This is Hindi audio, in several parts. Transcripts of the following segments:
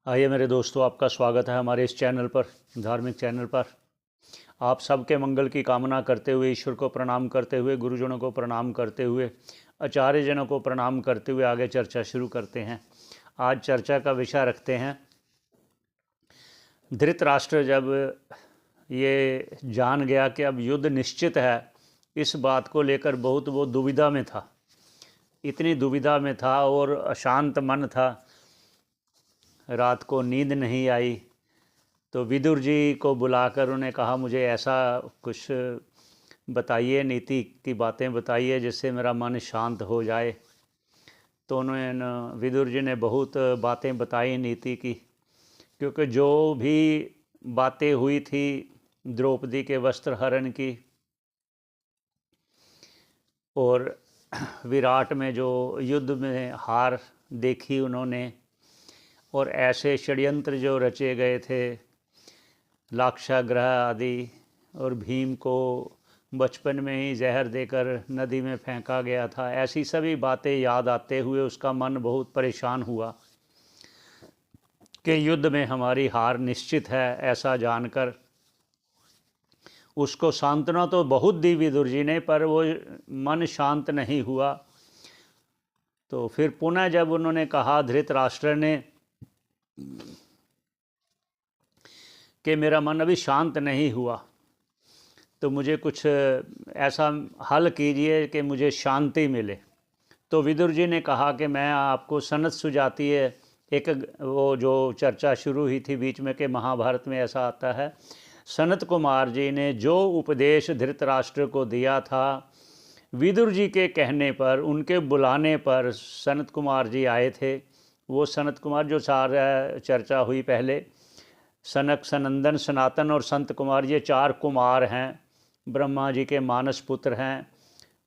आइए मेरे दोस्तों, आपका स्वागत है हमारे इस चैनल पर, धार्मिक चैनल पर। आप सबके मंगल की कामना करते हुए, ईश्वर को प्रणाम करते हुए, गुरुजनों को प्रणाम करते हुए, आचार्यजनों को प्रणाम करते हुए आगे चर्चा शुरू करते हैं। आज चर्चा का विषय रखते हैं, धृतराष्ट्र जब ये जान गया कि अब युद्ध निश्चित है, इस बात को लेकर बहुत वो दुविधा में था। इतनी दुविधा में था और अशांत मन था, रात को नींद नहीं आई। तो विदुर जी को बुलाकर उन्हें कहा, मुझे ऐसा कुछ बताइए, नीति की बातें बताइए जिससे मेरा मन शांत हो जाए। तो उन्होंने विदुर जी ने बहुत बातें बताई नीति की, क्योंकि जो भी बातें हुई थी द्रौपदी के वस्त्र हरण की और विराट में जो युद्ध में हार देखी उन्होंने, और ऐसे षड्यंत्र जो रचे गए थे, लाक्षागृह आदि, और भीम को बचपन में ही जहर देकर नदी में फेंका गया था, ऐसी सभी बातें याद आते हुए उसका मन बहुत परेशान हुआ कि युद्ध में हमारी हार निश्चित है। ऐसा जानकर उसको सांत्वना तो बहुत दी विदुर जी ने, पर वो मन शांत नहीं हुआ। तो फिर पुनः जब उन्होंने कहा, धृतराष्ट्र ने, कि मेरा मन अभी शांत नहीं हुआ, तो मुझे कुछ ऐसा हल कीजिए कि मुझे शांति मिले। तो विदुर जी ने कहा कि मैं आपको सनत सुजातीय, एक वो जो चर्चा शुरू हुई थी बीच में कि महाभारत में ऐसा आता है, सनत कुमार जी ने जो उपदेश धृतराष्ट्र को दिया था, विदुर जी के कहने पर, उनके बुलाने पर सनत कुमार जी आए थे। वो सनत कुमार जो चर्चा हुई पहले, सनक, सनंदन, सनातन और संत कुमार, ये चार कुमार हैं, ब्रह्मा जी के मानस पुत्र हैं।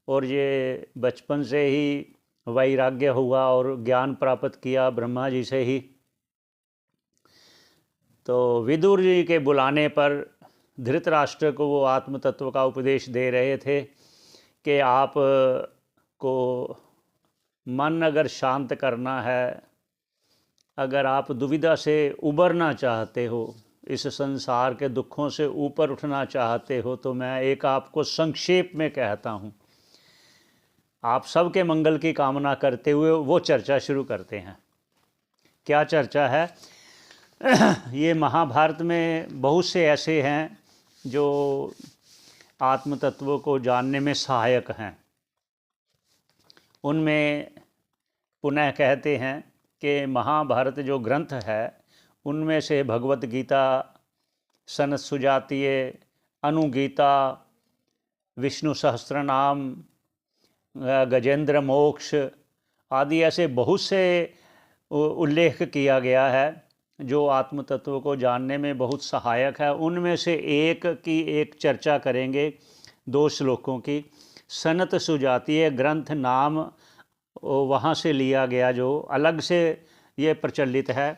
और ये बचपन से ही वैराग्य हुआ और ज्ञान प्राप्त किया ब्रह्मा जी से ही। तो विदुर जी के बुलाने पर धृतराष्ट्र को वो आत्म तत्व का उपदेश दे रहे थे कि आप को मन अगर शांत करना है, अगर आप दुविधा से उबरना चाहते हो, इस संसार के दुखों से ऊपर उठना चाहते हो, तो मैं एक आपको संक्षेप में कहता हूँ। आप सबके मंगल की कामना करते हुए वो चर्चा शुरू करते हैं। क्या चर्चा है? ये महाभारत में बहुत से ऐसे हैं जो आत्म तत्वों को जानने में सहायक हैं। उनमें पुनः कहते हैं कि महाभारत जो ग्रंथ है, उनमें से भगवत गीता, सनत सुजातीय, अनुगीता, विष्णु सहस्त्रनाम, गजेंद्र मोक्ष आदि ऐसे बहुत से उल्लेख किया गया है जो आत्म तत्व को जानने में बहुत सहायक है। उनमें से एक की एक चर्चा करेंगे, 2 श्लोकों की। सनत सुजातीय ग्रंथ नाम वहाँ से लिया गया, जो अलग से ये प्रचलित है।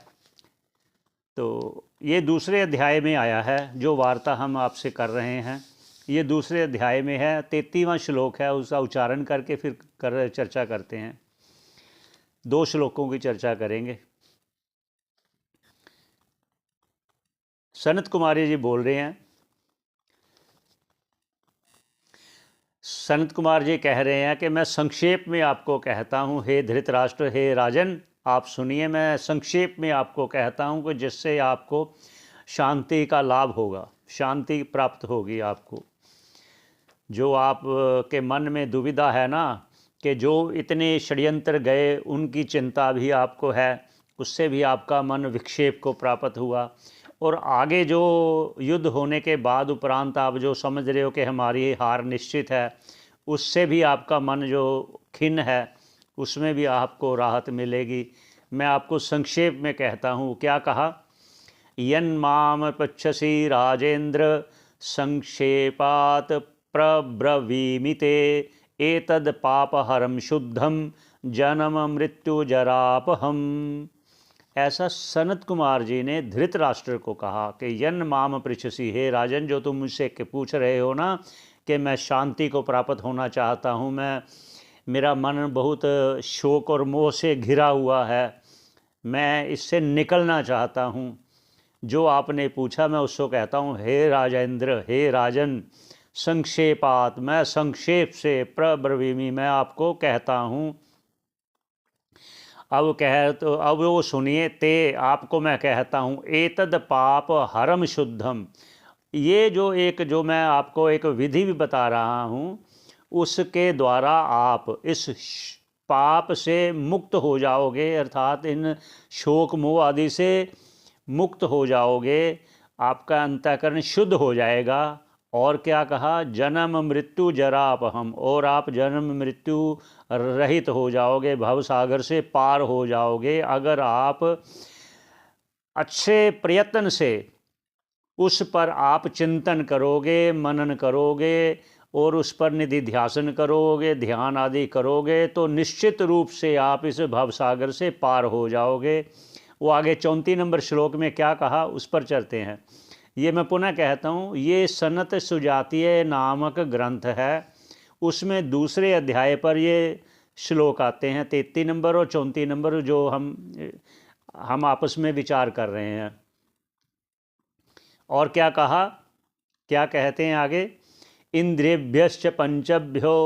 तो ये दूसरे अध्याय में आया है, जो वार्ता हम आपसे कर रहे हैं, ये दूसरे अध्याय में है। 33वां श्लोक है, उसका उच्चारण करके फिर चर्चा करते हैं। 2 श्लोकों की चर्चा करेंगे। सनत कुमारी जी बोल रहे हैं। सनत कुमार जी कह रहे हैं कि मैं संक्षेप में आपको कहता हूँ, हे धृतराष्ट्र, हे राजन, आप सुनिए, मैं संक्षेप में आपको कहता हूँ कि जिससे आपको शांति का लाभ होगा, शांति प्राप्त होगी आपको। जो आप के मन में दुविधा है ना, कि जो इतने षड्यंत्र गए उनकी चिंता भी आपको है, उससे भी आपका मन विक्षेप को प्राप्त हुआ। और आगे जो युद्ध होने के बाद उपरांत आप जो समझ रहे हो कि हमारी हार निश्चित है, उससे भी आपका मन जो खिन्न है, उसमें भी आपको राहत मिलेगी। मैं आपको संक्षेप में कहता हूँ। क्या कहा? यन्माम पृच्छसि राजेंद्र संक्षेपात प्रब्रवीमि ते एतद् पापहरम शुद्धम जन्म मृत्यु जरापहम। ऐसा सनत कुमार जी ने धृतराष्ट्र को कहा कि यन माम पृच्छसि, हे राजन, जो तुम मुझसे पूछ रहे हो ना कि मैं शांति को प्राप्त होना चाहता हूँ, मेरा मन बहुत शोक और मोह से घिरा हुआ है, मैं इससे निकलना चाहता हूँ। जो आपने पूछा मैं उसको कहता हूँ, हे राजेंद्र, हे राजन, संक्षेपात, मैं संक्षेप से प्रब्रवीमि, मैं आपको कहता हूँ। अब वो सुनिए, ते आपको मैं कहता हूँ, एतद पाप हरम शुद्धम, ये जो मैं आपको एक विधि भी बता रहा हूँ, उसके द्वारा आप इस पाप से मुक्त हो जाओगे, अर्थात इन शोक मोह आदि से मुक्त हो जाओगे, आपका अंतःकरण शुद्ध हो जाएगा। और क्या कहा, जन्म मृत्यु जरापहम, और आप जन्म मृत्यु रहित हो जाओगे, भव सागर से पार हो जाओगे, अगर आप अच्छे प्रयत्न से उस पर आप चिंतन करोगे, मनन करोगे और उस पर निधि ध्यासन करोगे, ध्यान आदि करोगे, तो निश्चित रूप से आप इस भवसागर से पार हो जाओगे। वो आगे 34 नंबर श्लोक में क्या कहा, उस पर चलते हैं। ये मैं पुनः कहता हूँ, ये सनत सुजातीय नामक ग्रंथ है, उसमें दूसरे अध्याय पर ये श्लोक आते हैं, 33 नंबर और 34 नंबर, जो हम आपस में विचार कर रहे हैं। और क्या कहा, क्या कहते हैं आगे, इंद्रियभ्यश्च पंचभ्यो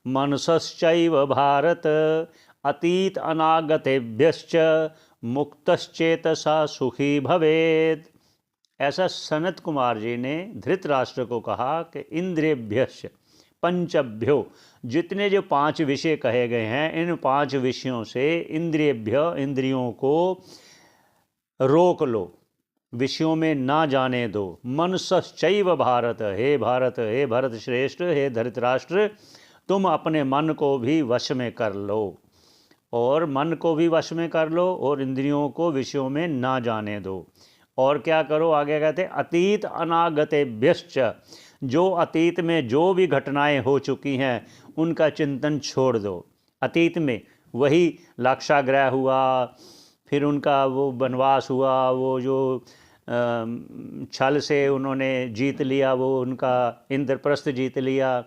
मनसश्चैव भारत, अतीत अनागतेभ्यश्च मुक्तश्चेतसा सुखी भवेत्। ऐसा सनत कुमार जी ने धृतराष्ट्र को कहा कि इंद्रियभ्यश्च पंचभ्यो, जितने जो 5 विषय कहे गए हैं, इन 5 विषयों से इंद्रियभ्य, इंद्रियों को रोक लो, विषयों में ना जाने दो। मनसश्चैव भारत, हे भारत, हे भरत श्रेष्ठ, हे धृतराष्ट्र, तुम अपने मन को भी वश में कर लो, और मन को भी वश में कर लो और इंद्रियों को विषयों में ना जाने दो। और क्या करो, आगे कहते अतीत अनागतेभ्यश्च, जो अतीत में जो भी घटनाएं हो चुकी हैं उनका चिंतन छोड़ दो। अतीत में वही लाक्षागृह हुआ, फिर उनका वो वनवास हुआ, वो जो छल से उन्होंने जीत लिया, वो उनका इंद्रप्रस्थ जीत लिया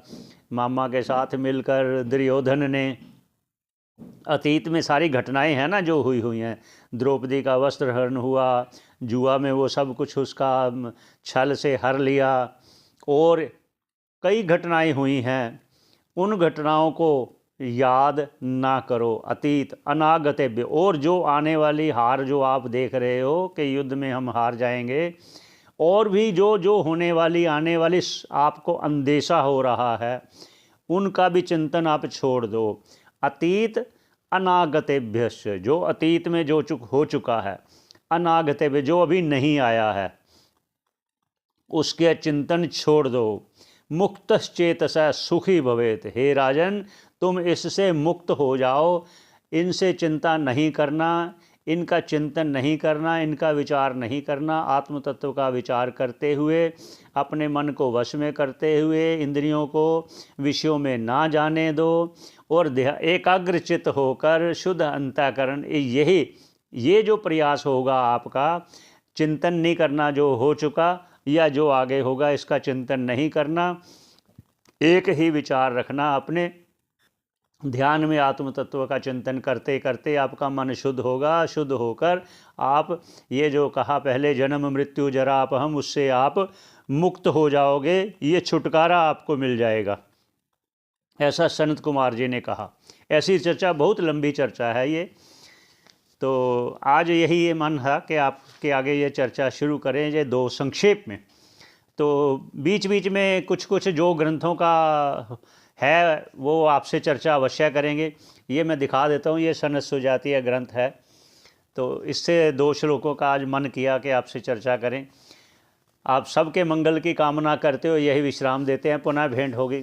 मामा के साथ मिलकर दुर्योधन ने। अतीत में सारी घटनाएं हैं ना जो हुई हैं, द्रौपदी का वस्त्र हरण हुआ, जुआ में वो सब कुछ उसका छल से हर लिया, और कई घटनाएं हुई हैं, उन घटनाओं को याद ना करो। अतीत अनागतेभ्य, और जो आने वाली हार जो आप देख रहे हो कि युद्ध में हम हार जाएंगे, और भी जो जो होने वाली आने वाली आपको अंदेशा हो रहा है, उनका भी चिंतन आप छोड़ दो। अतीत अनागतेभ्यश्च, जो अतीत में जो हो चुका है, अनागतेभ्य, जो अभी नहीं आया है, उसके चिंतन छोड़ दो। मुक्तश्चेतसा सुखी भवेत्, हे राजन, तुम इससे मुक्त हो जाओ, इनसे चिंता नहीं करना, इनका चिंतन नहीं करना, इनका विचार नहीं करना। आत्म तत्व का विचार करते हुए, अपने मन को वश में करते हुए, इंद्रियों को विषयों में ना जाने दो, और एकाग्रचित होकर शुद्ध अंतःकरण, ये जो प्रयास होगा आपका, चिंतन नहीं करना जो हो चुका या जो आगे होगा, इसका चिंतन नहीं करना, एक ही विचार रखना। अपने ध्यान में आत्म तत्व का चिंतन करते करते आपका मन शुद्ध होगा। शुद्ध होकर आप ये जो कहा पहले, जन्म मृत्यु जरा अपहम, उससे आप मुक्त हो जाओगे, ये छुटकारा आपको मिल जाएगा। ऐसा सनत कुमार जी ने कहा। ऐसी चर्चा, बहुत लंबी चर्चा है ये, तो आज यही ये मन है कि आपके आगे ये चर्चा शुरू करें, ये 2 संक्षेप में। तो बीच बीच में कुछ कुछ जो ग्रंथों का है वो आपसे चर्चा अवश्य करेंगे। ये मैं दिखा देता हूँ, ये सनत सुजातीय ग्रंथ है, तो इससे 2 श्लोकों का आज मन किया कि आपसे चर्चा करें। आप सबके मंगल की कामना करते हुए यही विश्राम देते हैं, पुनः भेंट होगी।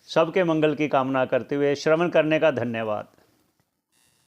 सबके मंगल की कामना करते हुए श्रवण करने का धन्यवाद।